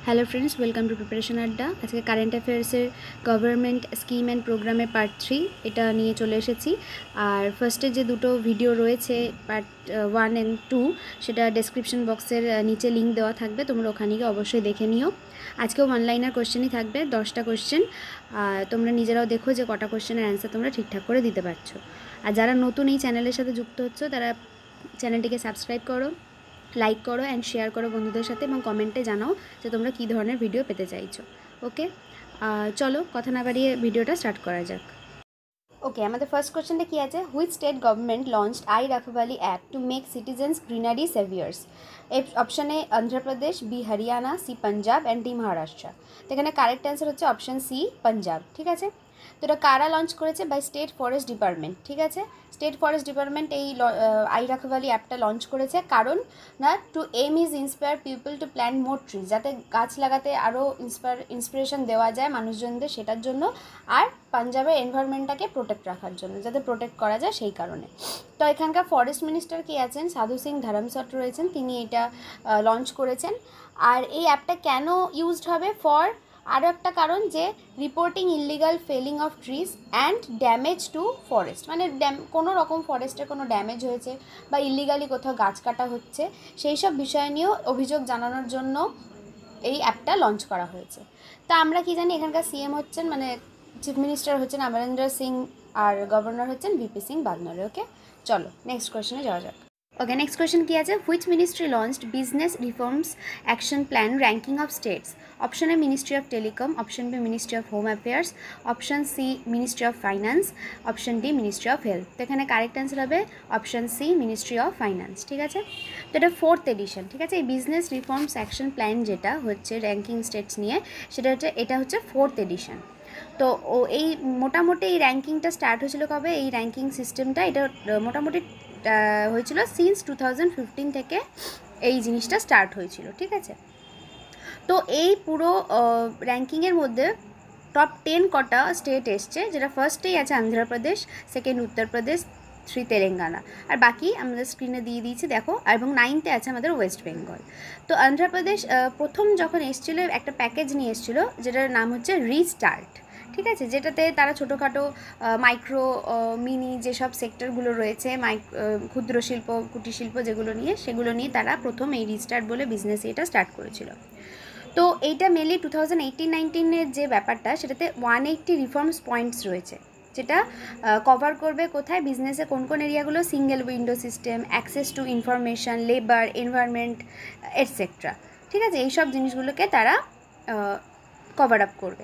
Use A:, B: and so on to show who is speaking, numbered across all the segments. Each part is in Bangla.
A: Hello friends welcome to preparation Adda आज के कारेंट अफेयर्सर government scheme and programme part 3 এটা নিয়ে চলে এসেছি। আর ফার্স্টে যে দুটো ভিডিও রয়েছে পার্ট 1 এন্ড 2 সেটা ডেসক্রিপশন বক্সের নিচে লিংক দেওয়া থাকবে, তোমরা ওখানে গিয়ে অবশ্যই দেখে নিও। আজকেও ওয়ান লাইনার কোশ্চেনই থাকবে, 10টা কোশ্চেন। তোমরা নিজেরাও দেখো যে কটা কোশ্চেনের অ্যান্সার তোমরা ঠিকঠাক করে দিতে পারছো। আর যারা নতুন এই চ্যানেলের সাথে যুক্ত হচ্ছ তারা চ্যানেলটিকে সাবস্ক্রাইব করো, লাইক करो एंड शेयर करो बंधुদের সাথে এবং কমেন্টে জানাও যে তোমরা কী ধরনের ভিডিও পেতে চাইছো। ওকে, চলো কথা না বাড়িয়ে ভিডিওটা স্টার্ট করা যাক। ওকে, আমাদের ফার্স্ট কোশ্চেনটা কী আছে, which state government launched I Rakhwali app to make citizens greenery saviours? Option A Andhra Pradesh, B Haryana, C Punjab and D Maharashtra. তো এখানে কারেক্ট অ্যান্সার হচ্ছে অপশান সি পাঞ্জাব। ঠিক আছে, তো এটা কারা লঞ্চ করেছে? By state forest department. ঠিক আছে, স্টেট ফরেস্ট ডিপার্টমেন্ট এই আই রাখভালি অ্যাপটা লঞ্চ করেছে, কারণ না to aim is inspire people to plant more trees, যাতে গাছ লাগাতে আরও ইন্সপিরেশন দেওয়া যায় মানুষজনদের, সেটার জন্য। আর পাঞ্জাবের এনভায়রনমেন্টটাকে প্রোটেক্ট রাখার জন্য, যাতে প্রোটেক্ট করা যায় সেই কারণে। তো এখানকার ফরেস্ট মিনিস্টার কে আছেন? সাধু সিং ধরমসট রয়েছেন, তিনি এটা লঞ্চ করেছেন। আর এই অ্যাপটা কেন ইউজড হবে? ফর আরও একটা কারণ, যে reporting illegal felling of trees and damage to forest, মানে কোনো রকম ফরেস্টের কোনো ড্যামেজ হয়েছে বা ইলিগালি কোথাও গাছ কাটা হচ্ছে, সেই সব বিষয় নিয়েও অভিযোগ জানানোর জন্য এই অ্যাপটা লঞ্চ করা হয়েছে। তা আমরা কি জানি, এখানকার সিএম হচ্ছেন, মানে চিফ মিনিস্টার হচ্ছেন অমরিন্দর সিং, আর গভর্নর হচ্ছেন ভিপি সিং বাদনরে। ওকে, চলো নেক্সট কোয়েশ্চনে যাওয়া যাক। ওকে, নেক্সট কোয়েশ্চন কি আছে, which ministry launched business reforms action plan ranking of states? Option A ministry of telecom, option B ministry of home affairs, option C ministry of finance, option D ministry of health. তো এখানে কারেক্ট অ্যান্সার হবে option C ministry of finance. ঠিক আছে, তো এটা 4th এডিশন। ঠিক আছে, এই বিজনেস রিফর্মস অ্যাকশন প্ল্যান যেটা হচ্ছে র্যাঙ্কিং স্টেটস নিয়ে, এটা হচ্ছে 4th এডিশন। তো এই মোটামুটি এই র্যাঙ্কিংটা স্টার্ট হয়েছিল কবে? এই র্যাঙ্কিং সিস্টেমটা এটা মোটামুটি হয়েছিল সিন্স 2015 থেকে এই জিনিসটা স্টার্ট হয়েছিল। ঠিক আছে, তো এই পুরো র্যাঙ্কিংয়ের মধ্যে টপ 10 কটা স্টেট এসছে, যেটা ফার্স্টেই আছে অন্ধ্রপ্রদেশ, সেকেন্ড উত্তরপ্রদেশ, 3 তেলেঙ্গানা, আর বাকি আমাদের স্ক্রিনে দিয়ে দিয়েছি দেখো। এবং 9th আছে আমাদের ওয়েস্ট বেঙ্গল। তো অন্ধ্রপ্রদেশ প্রথম যখন এসেছিলো একটা প্যাকেজ নিয়ে এসেছিলো, যেটার নাম হচ্ছে রিস্টার্ট। ঠিক আছে, যেটাতে তারা ছোটোখাটো মাইক্রো মিনি যেসব সেক্টরগুলো রয়েছে, ক্ষুদ্র শিল্প, কুটির শিল্প যেগুলো নিয়ে, সেগুলো নিয়ে তারা প্রথম এই রিস্টার্ট বলে বিজনেস এটা স্টার্ট করেছিল। তো এইটা মেনলি 2018-19 যে ব্যাপারটা, সেটাতে 180 রিফর্মস পয়েন্টস রয়েছে, যেটা কভার করবে কোথায় বিজনেসে কোন কোন এরিয়াগুলো, single window system, access to information, labour, environment etcetera. ঠিক আছে, এইসব জিনিসগুলোকে তারা কভার আপ করবে।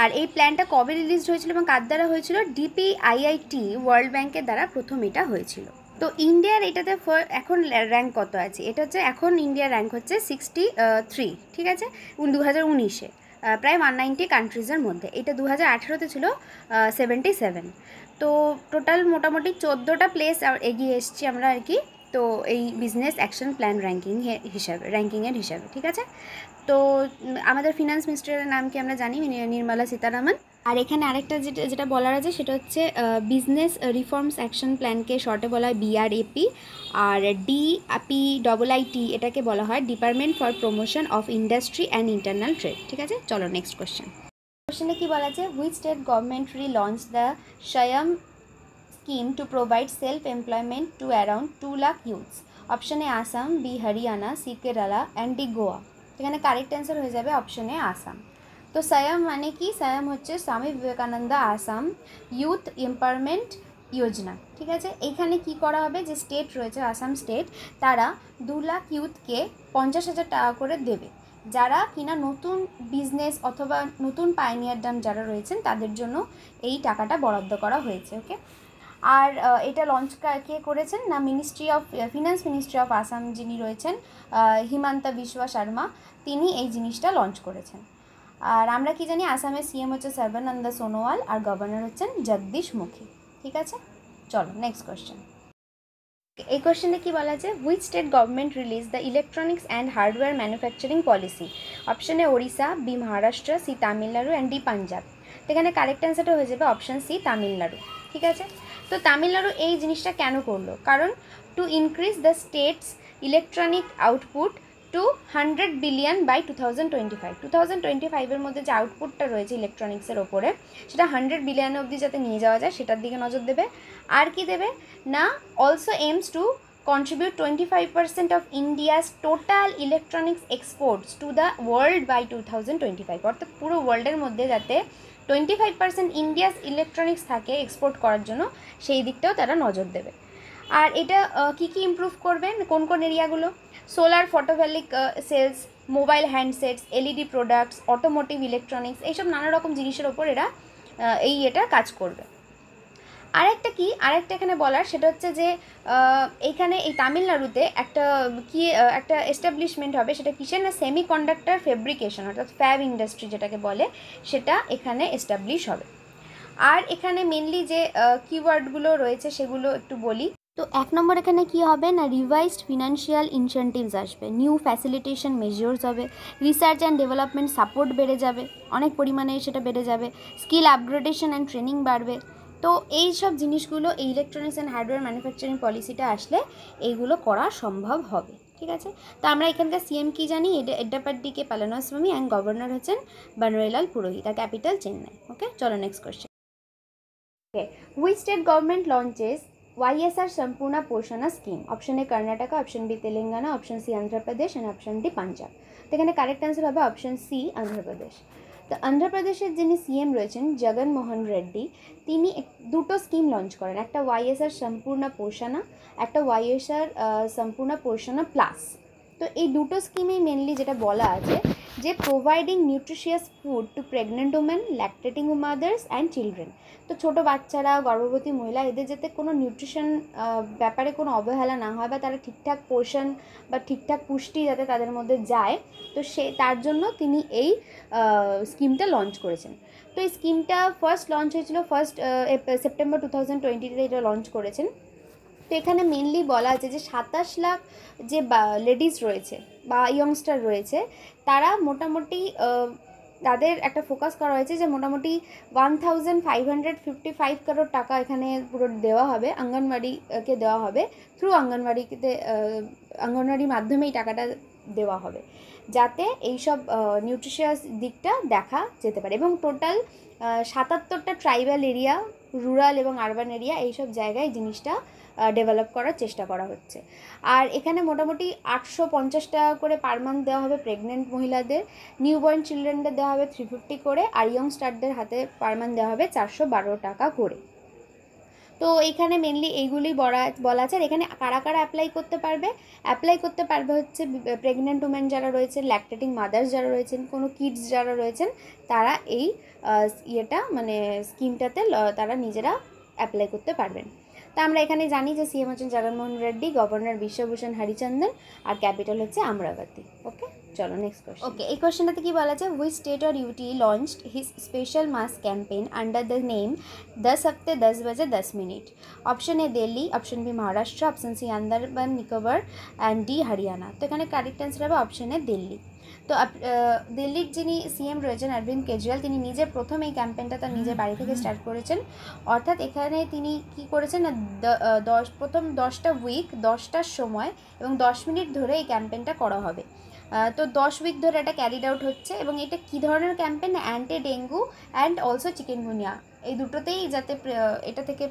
A: আর এই প্ল্যানটা কবে রিলিজ হয়েছিল এবং কার দ্বারা হয়েছিল? ডিপিআইআইটি ওয়ার্ল্ড ব্যাংকের দ্বারা প্রথম এটা হয়েছিল। তো ইন্ডিয়ার এটাতে এখন র্যাঙ্ক কত আছে? এটা হচ্ছে এখন ইন্ডিয়ার র্যাঙ্ক হচ্ছে 63। ঠিক আছে, 2019-এ প্রায় 190 কান্ট্রিজের মধ্যে। এটা 2018-তে ছিল 77। তো টোটাল মোটামুটি 14টা প্লেস এগিয়ে এসছি আমরা আর কি, তো এই বিজনেস অ্যাকশন প্ল্যান র্যাঙ্কিংয়ের হিসাবে। ঠিক আছে, তো আমাদের ফিনান্স মিনিস্টারের নাম কি আমরা জানি, নির্মলা সীতারামন। আর এখানে আরেকটা যেটা বলার আছে, সেটা হচ্ছে বিজনেস রিফর্মস অ্যাকশন প্ল্যানকে শর্টে বলা হয় BRAP, আর DPIIT এটাকে বলা হয় department for promotion of industry and internal trade. ঠিক আছে, চলো নেক্সট কোয়েশ্চেনে কি বলা আছে, which state government launch the Swayam scheme to provide self employment to around 2 lakh youths? Option A Assam, B Haryana, C Kerala and D Goa. এখানে কারেক্ট অ্যান্সার হয়ে যাবে অপশন এ আসাম। তো সায়াম মানে কি? সায়াম হচ্ছে স্বামী বিবেকানন্দ আসাম ইউথ এম্পাওয়ারমেন্ট যোজনা। ঠিক আছে, এইখানে কি করা হবে, যে স্টেট রয়েছে আসাম স্টেট, তারা 2 লাখ ইউথকে 50,000 টাকা করে দেবে, যারা কিনা নতুন বিজনেস অথবা নতুন পাইনিয়ারডাম যারা রয়েছেন তাদের জন্য এই টাকাটা বরাদ্দ করা হয়েছে। ওকে, আর এটা লঞ্চ কে করেছেন না, ফিনান্স মিনিস্ট্রি অফ আসাম যিনি রয়েছেন হিমন্ত বিশ্ব শর্মা, তিনি এই জিনিসটা লঞ্চ করেছেন। আর আমরা কি জানি, আসামের সিএম হচ্ছে সর্বানন্দ সোনোয়াল, আর গভর্নর হচ্ছেন জগদীশ মুখী। ঠিক আছে, চলো নেক্সট কোয়েশ্চেন। এই কোয়েশ্চেনে কি বলা আছে, which state government release the electronics and hardware manufacturing policy? Option A Odisha, B Maharashtra, C Tamil Nadu and D Punjab. এখানে কারেক্ট অ্যান্সারটা হয়ে যাবে অপশন সি তামিলনাড়ু। ঠিক আছে, তো তামিলনাড়ু এই জিনিসটা কেন করলো? কারণ to increase the states electronic output to 100 billion by 2025। 2025-এর মধ্যে যে আউটপুটটা রয়েছে ইলেকট্রনিক্সের ওপরে সেটা 100 বিলিয়ন অবধি যাতে নিয়ে যাওয়া যায় সেটার দিকে নজর দেবে। আর কি দেবে না, also aims to contribute 25% of India's total electronics exports to the world by 2025। অর্থাৎ পুরো ওয়ার্ল্ডের মধ্যে যাতে 25% ইন্ডিয়াস ইলেকট্রনিক্স থাকে এক্সপোর্ট করার জন্য, সেই দিকটাও তারা নজর দেবে। আর এটা কি কি ইমপ্রুভ করবেন, কোন কোন এরিয়াগুলো, solar photovoltaic cells, mobile handsets, LED products, automotive electronics, এইসব নানা রকম জিনিসের ওপর এরা এটা কাজ করবে। আরেকটা এখানে বলার সেটা হচ্ছে যে এইখানে এই তামিলনাড়ুতে একটা এস্টাবলিশমেন্ট হবে, সেটা কিসের না, সেমি কন্ডাক্টর ফেব্রিকেশন অর্থাৎ ফ্যাব ইন্ডাস্ট্রি যেটাকে বলে, সেটা এখানে এস্টাবলিশ হবে। আর এখানে মেনলি যে কিওয়ার্ডগুলো রয়েছে সেগুলো একটু বলি। তো 1 নম্বর এখানে কি হবে না, রিভাইজড ফিনান্সিয়াল ইনসেন্টিভস আসবে, নিউ ফ্যাসিলিটেশন মেজার্স হবে, রিসার্চ অ্যান্ড ডেভেলপমেন্ট সাপোর্ট বেড়ে যাবে, অনেক পরিমাণে সেটা বেড়ে যাবে, স্কিল আপগ্রেডেশন অ্যান্ড ট্রেনিং বাড়বে। তো এই সব জিনিসগুলো এই ইলেকট্রনিক্স অ্যান্ড হার্ডওয়্যার ম্যানুফ্যাকচারিং পলিসিটা আসলে এইগুলো করা সম্ভব হবে। ঠিক আছে, তো আমরা এখানকার সিএম কি জানি, এড্ডাপাড্ডি কে পালানিস্বামী অ্যান্ড গভর্নর হচ্ছেন বনওয়ারিলাল পুরোহিত, আর ক্যাপিটাল চেন্নাই। ওকে, চলো next question. Okay, which state government launches YSR Sampurna Poshana scheme? Option A Karnataka, option B Telangana, option C Andhra Pradesh and option D Punjab. তো এখানে কারেক্ট অ্যান্সার হবে অপশন সি অন্ধ্রপ্রদেশ। তো অন্ধ্রপ্রদেশের যিনি সিএম রয়েছেন জগনমোহন রেড্ডি, তিনি দুটো স্কিম লঞ্চ করেন, একটা YSR সম্পূর্ণা পোষণা, একটা YSR সম্পূর্ণা পোষণা প্লাস। তো এই দুটো স্কিমেই মেনলি যেটা বলা আছে যে providing nutritious food to pregnant women, lactating mothers and children. তো ছোটো বাচ্চারা, গর্ভবতী মহিলা, এদের যাতে কোনো নিউট্রিশন ব্যাপারে কোনো অবহেলা না হয় বা তারা ঠিকঠাক পোষণ বা ঠিকঠাক পুষ্টি যাতে তাদের মধ্যে যায়, তো তার জন্য তিনি এই স্কিমটা লঞ্চ করেছেন। তো এই স্কিমটা ফার্স্ট লঞ্চ হয়েছিল সেপ্টেম্বর 2020-তে এটা লঞ্চ করেছেন। তো এখানে মেনলি বলা আছে যে 27 লাখ যে লেডিস রয়েছে বা ইয়ংস্টার রয়েছে, তারা মোটামুটি তাদের একটা ফোকাস করা হয়েছে যে মোটামুটি 1555 করোড় টাকা এখানে পুরো দেওয়া হবে, অঙ্গনওয়াড়িকে দেওয়া হবে, থ্রু অঙ্গনওয়াড়ির মাধ্যমে এই টাকাটা দেওয়া হবে, যাতে এইসব নিউট্রিশিয়াস দিকটা দেখা যেতে পারে। এবং টোটাল 77টা ট্রাইবাল এরিয়া, রুরাল এবং আরবান এরিয়া, এইসব জায়গায় জিনিসটা ডেভেলপ করার চেষ্টা করা হচ্ছে। আর এখানে মোটামুটি 850 টাকা করে পার মান্থ দেওয়া হবে প্রেগনেন্ট মহিলাদের, নিউবর্ন চিলড্রেনদের দেওয়া হবে 350 করে, আর ইয়ং স্টারদের হাতে পার মান্থ দেওয়া হবে 412 টাকা করে। তো এইখানে মেনলি এইগুলি বলা আছে। আর এখানে কারা কারা অ্যাপ্লাই করতে পারবে হচ্ছে প্রেগনেন্ট উমেন যারা রয়েছে, ল্যাকটেটিং মাদার্স যারা রয়েছেন, কোনো কিডস যারা রয়েছেন, তারা এই মানে স্কিমটাতে তারা নিজেরা অ্যাপ্লাই করতে পারবেন। তা আমরা এখানে জানি যে সিএম হচ্ছেন জগনমোহন রেড্ডি, গভর্নর বিশ্বভূষণ হরিচন্দন, আর ক্যাপিটাল হচ্ছে আমরাবতী। ওকে, চলো নেক্সট কোয়েশ্চেন। ওকে, এই কোয়েশ্চেনটাতে কি বলা আছে, which state or UT launched his special mass campaign under the name 10 হফতে 10 বাজে 10 minute? Option A Delhi, option B Maharashtra, option C Andaman Nicobar and D Haryana. তো এখানে কারেক্ট অ্যান্সার হবে অপশন এ দিল্লি। তো দিল্লির যিনি সিএম রয়েছেন অরবিন্দ কেজরিওয়াল, তিনি নিজে প্রথম এই ক্যাম্পেইনটা তার নিজের বাড়ি থেকে স্টার্ট করেছেন। অর্থাৎ এখানে তিনি কি করেছেন না, প্রথম 10টা উইক 10টার সময় এবং 10 মিনিট ধরে এই ক্যাম্পেইনটা করা হবে। তো 10 উইক ধরে এটা ক্যারিড আউট হচ্ছে। এবং এটা কী ধরনের campaign, anti dengue and also chikungunya, এই দুটোতেই যাতে এটা থেকে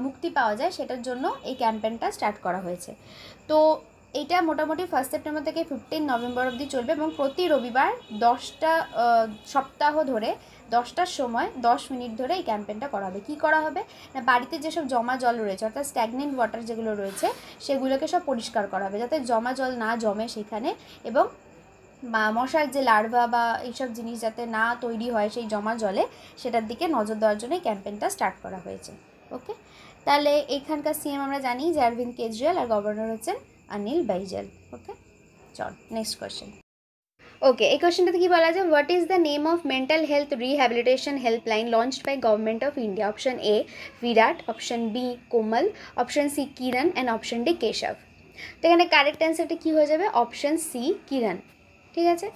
A: মুক্তি পাওয়া যায় সেটার জন্য এই ক্যাম্পেইনটা স্টার্ট করা হয়েছে। তো এটা মোটামুটি 1 সেপ্টেম্বর থেকে 15 নভেম্বর অবধি চলবে এবং প্রতি রবিবার 10টা সপ্তাহ ধরে 10টার সময় 10 মিনিট ধরে এই ক্যাম্পেইনটা করা হবে। কী করা হবে না, বাড়িতে যেসব জমা জল রয়েছে অর্থাৎ স্ট্যাগনেন্ট ওয়াটার যেগুলো রয়েছে সেগুলোকে সব পরিষ্কার করা হবে, যাতে জমা জল না জমে সেখানে, এবং মশার যে লার্ভা বা এইসব জিনিস যাতে না তৈরি হয় সেই জমা জলে, সেটার দিকে নজর দেওয়ার জন্য এই ক্যাম্পেইনটা স্টার্ট করা হয়েছে। ওকে, তাহলে এখানকার সিএম আমরা জানি যে অরবিন্দ কেজরিওয়াল, আর গভর্নর হচ্ছেন অনিল বাইজল। ওকে, চল নেক্সট কোয়েশ্চেন। ওকে, এই কোয়েশ্চেনটাতে কি বলা যায়, what is the name of mental health rehabilitation helpline launched by government of India? Option A Virat, option B Komal, option C Kiran and option D Keshav. তো এখানে কারেক্ট অ্যান্সারটা কী হয়ে যাবে, অপশন সি কিরণ। ঠিক আছে,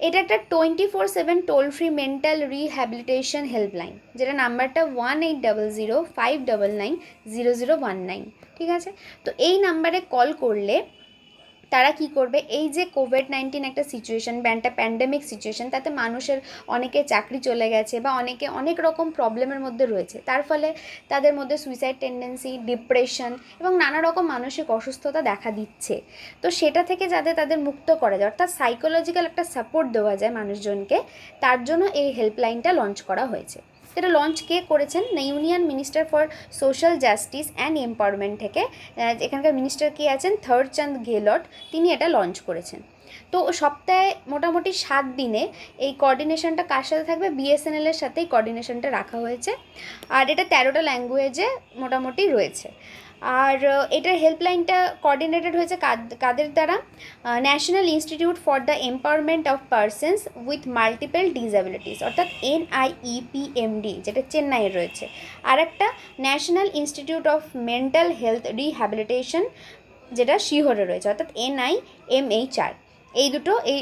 A: এটা একটা 24/7 toll free mental rehabilitation helpline, যেটা নাম্বারটা 1800-599-0019। ঠিক আছে, তো এই নাম্বারে কল করলে তারা কি করবে, এই যে কোভিড-19 একটা সিচুয়েশন বা একটা প্যান্ডেমিক সিচুয়েশন, তাতে মানুষের অনেকের চাকরি চলে গেছে বা অনেকে অনেক রকম প্রবলেমের মধ্যে রয়েছে, তার ফলে তাদের মধ্যে সুইসাইড টেন্ডেন্সি, ডিপ্রেশন এবং নানা রকম মানসিক অসুস্থতা দেখা দিচ্ছে। তো সেটা থেকে যাতে তাদের মুক্ত করা যায়, অর্থাৎ সাইকোলজিক্যাল একটা সাপোর্ট দেওয়া যায় মানুষজনকে, তার জন্য এই হেল্পলাইনটা লঞ্চ করা হয়েছে। এটা লঞ্চ কে করেছেন না, union minister for social justice and empowerment থেকে, এখানকার মিনিস্টার কে আছেন থাওরচাঁদ গেহলট, তিনি এটা লঞ্চ করেছেন। তো সপ্তাহে মোটামুটি 7 দিনে এই কোঅর্ডিনেশনটা কার সাথে থাকবে, বিএসএনএলের সাথেই কোঅর্ডিনেশনটা রাখা হয়েছে। আর এটা 13টা ল্যাঙ্গুয়েজে মোটামুটি রয়েছে। আর এটার হেল্পলাইনটা কোঅর্ডিনেটেড হয়েছে কাদের দ্বারা, national institute for the empowerment of persons with multiple disabilities, অর্থাৎ NIEPMD, যেটা চেন্নাইয়ে রয়েছে। আর একটা national institute of mental health rehabilitation, যেটা শিহরে রয়েছে, অর্থাৎ NIMHR। এই দুটো এই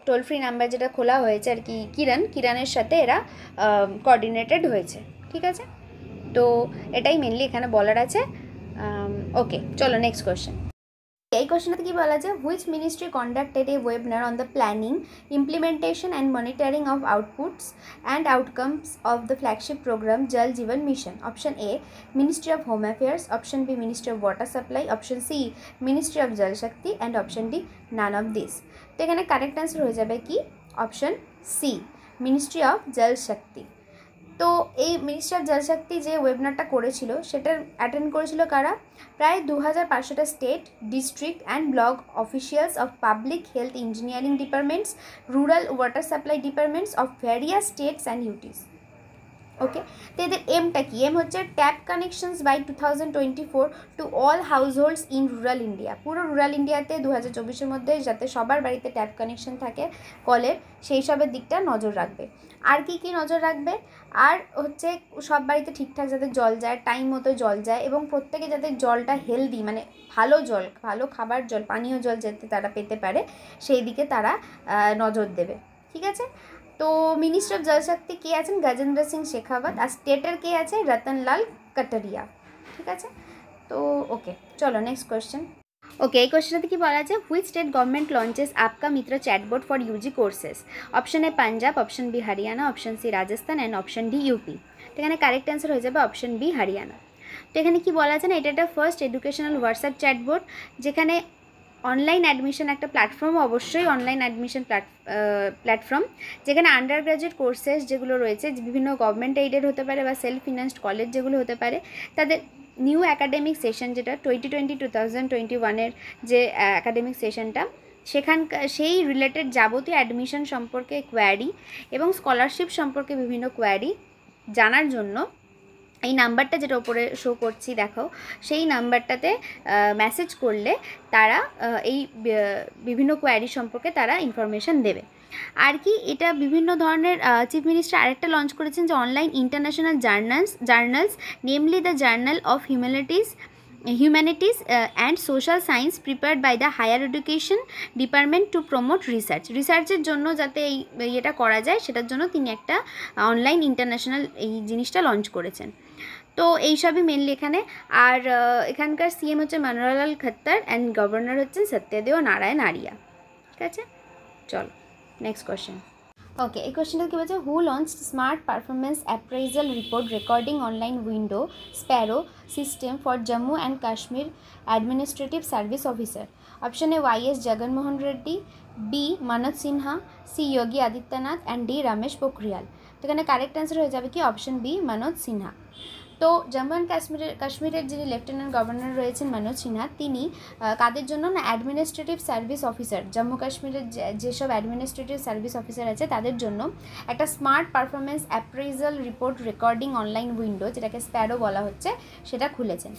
A: টোল ফ্রি নাম্বার যেটা খোলা হয়েছে আর কি, কিরণের সাথে এরা কোঅর্ডিনেটেড হয়েছে। ঠিক আছে, তো এটাই মেনলি এখানে বলার আছে। ওকে, চলো নেক্সট কোয়েশ্চেন। এই কোয়েশ্চেনটাতে কি বলা যায়, which ministry conducted a webinar on the planning, implementation and monitoring of outputs and outcomes of the flagship programme Jal Jeevan mission? Option A ministry of home affairs, option B ministry of water supply, option C ministry of Jal Shakti and option D none of this. তো এখানে কারেক্ট অ্যান্সার হয়ে যাবে কি option C, ministry of Jal শক্তি। তো এই মিনিস্টার জলশক্তি যে ওয়েবিনারটা করেছিল, সেটার অ্যাটেন্ড করেছিল কারা, প্রায় 2500টা state, district and block officials of public health engineering departments, rural water supply departments of various states and UTs. Okay, তো এদের এমটা কি, এম হচ্ছে tap connections by 2024 to all household in rural India. পুরো রুরাল ইন্ডিয়াতে 2024-এর মধ্যে যাতে সবার বাড়িতে ট্যাপ কানেকশন থাকে কলের, সেই সবের দিকটা নজর রাখবে। আর কি কি নজর রাখবে, আর হচ্ছে সব বাড়িতে ঠিকঠাক যাতে জল যায়, টাইম মতো জল যায়, এবং প্রত্যেকে যাতে জলটা হেলদি, মানে ভালো জল, ভালো খাবার জল, পানীয় জল যাতে তারা পেতে পারে, সেই দিকে তারা নজর দেবে। ঠিক আছে, তো মিনিস্টার অফ জলশক্তি কে আছেন, গজেন্দ্র সিং শেখাওয়াত। আর স্টেটের কে আছে, রতনলাল কাটারিয়া। ঠিক আছে, তো ওকে, চলো নেক্সট কোয়েশ্চেন। ওকে, এই কোয়েশ্চেনটাতে কি বলা আছে, which state government launches Aapka Mitra chatbot for UG courses? Option A Punjab, option B Haryana, option C Rajasthan and option D UP. তো এখানে কারেক্ট অ্যান্সার হয়ে যাবে অপশন বি হরিয়ানা। তো এখানে কি বলা আছে না, এটা একটা ফার্স্ট এডুকেশনাল হোয়াটসঅ্যাপ চ্যাটবোট, যেখানে অনলাইন অ্যাডমিশন একটা প্ল্যাটফর্ম, অবশ্যই অনলাইন অ্যাডমিশন প্ল্যাটফর্ম, যেখানে আন্ডার গ্র্যাজুয়েট কোর্সেস যেগুলো রয়েছে, বিভিন্ন গভর্নমেন্ট এইডেড হতে পারে বা সেলফ ফিন্যান্সড কলেজ যেগুলো হতে পারে, তাদের নিউ অ্যাকাডেমিক সেশন, যেটা 2020-2021-এর যে অ্যাকাডেমিক সেশনটা, সেখানকার সেই রিলেটেড যাবতীয় অ্যাডমিশন সম্পর্কে কোয়ারি এবং স্কলারশিপ সম্পর্কে বিভিন্ন কোয়ারি জানার জন্য এই নাম্বারটা যেটা ওপরে শো করছি দেখো, সেই নাম্বারটাতে মেসেজ করলে তারা এই বিভিন্ন কোয়ারি সম্পর্কে তারা ইনফরমেশান দেবে। আর কি, এটা বিভিন্ন ধরনের চিফ মিনিস্টার আরেকটা লঞ্চ করেছেন, যে online international journals namely the journal of humanities and social science prepared by the higher education department to promote রিসার্চের জন্য যাতে এই ইয়েটা করা যায়, সেটার জন্য তিনি একটা অনলাইন ইন্টারন্যাশনাল এই জিনিসটা লঞ্চ করেছেন। তো এইসবই মেনলি এখানে। আর এখানকার সিএম হচ্ছে মনোহরলাল খট্টার অ্যান্ড গভর্নর হচ্ছেন সত্যদেও নারায়ণ আরিয়া। ঠিক আছে, চলো নেক্সট কোয়েশ্চেন। ওকে, এই কোয়েশ্চেনটা কী বলছে, who launch smart performance appraisal report recording online window SPARROW system for Jammu and Kashmir administrative service officer? Option A YS Jaganmohan Reddy, B Manoj Sinha, C Yogi Adityanath and D Ramesh Pokhriyal. তো এখানে কারেক্ট অ্যান্সার হয়ে যাবে কি অপশন বি মনোজ সিনহা। তো জম্মু অ্যান্ড কাশ্মীরের যিনি লেফটেন্যান্ট গভর্নর রয়েছেন মনোজ সিনহা, তিনি কাদের জন্য না, অ্যাডমিনিস্ট্রেটিভ সার্ভিস অফিসার, জম্মু কাশ্মীরের যেসব অ্যাডমিনিস্ট্রেটিভ সার্ভিস অফিসার আছে তাদের জন্য একটা smart performance appraisal report recording online window, যেটাকে স্প্যারো বলা হচ্ছে, সেটা খুলেছেন।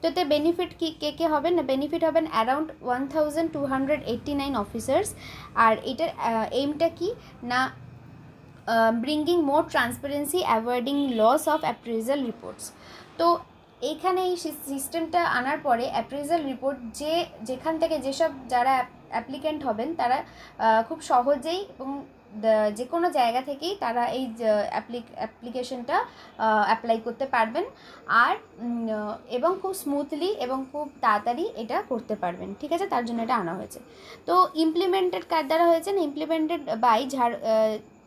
A: তো এতে বেনিফিট কে হবেন না, বেনিফিট হবেন অ্যারাউন্ড 1289 অফিসার্স। আর এটার এইমটা কি না, bringing more transparency avoiding loss of appraisal reports. তো এইখানে এই সিস্টেমটা আনার পরে অ্যাপ্রেজাল রিপোর্ট যেখান থেকে যেসব যারা অ্যাপ্লিক্যান্ট হবেন তারা খুব সহজেই এবং যে কোনো জায়গা থেকেই তারা এই অ্যাপ্লিকেশনটা অ্যাপ্লাই করতে পারবেন আর এবং খুব স্মুথলি এবং খুব তাড়াতাড়ি এটা করতে পারবেন, ঠিক আছে? তার জন্য এটা আনা হয়েছে। তো ইমপ্লিমেন্টেড কার দ্বারা হয়েছে না, implemented by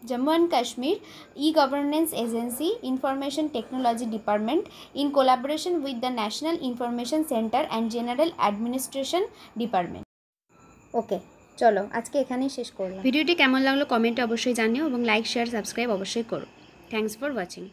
A: Jammu and Kashmir E-Governance Agency Information Technology Department in collaboration with the National Information Center and General Administration Department. ওকে, চলো আজকে এখানেই শেষ করলাম। ভিডিওটি কেমন লাগলো কমেন্টে অবশ্যই জানিও এবং লাইক শেয়ার সাবস্ক্রাইব অবশ্যই করো। Thanks for watching.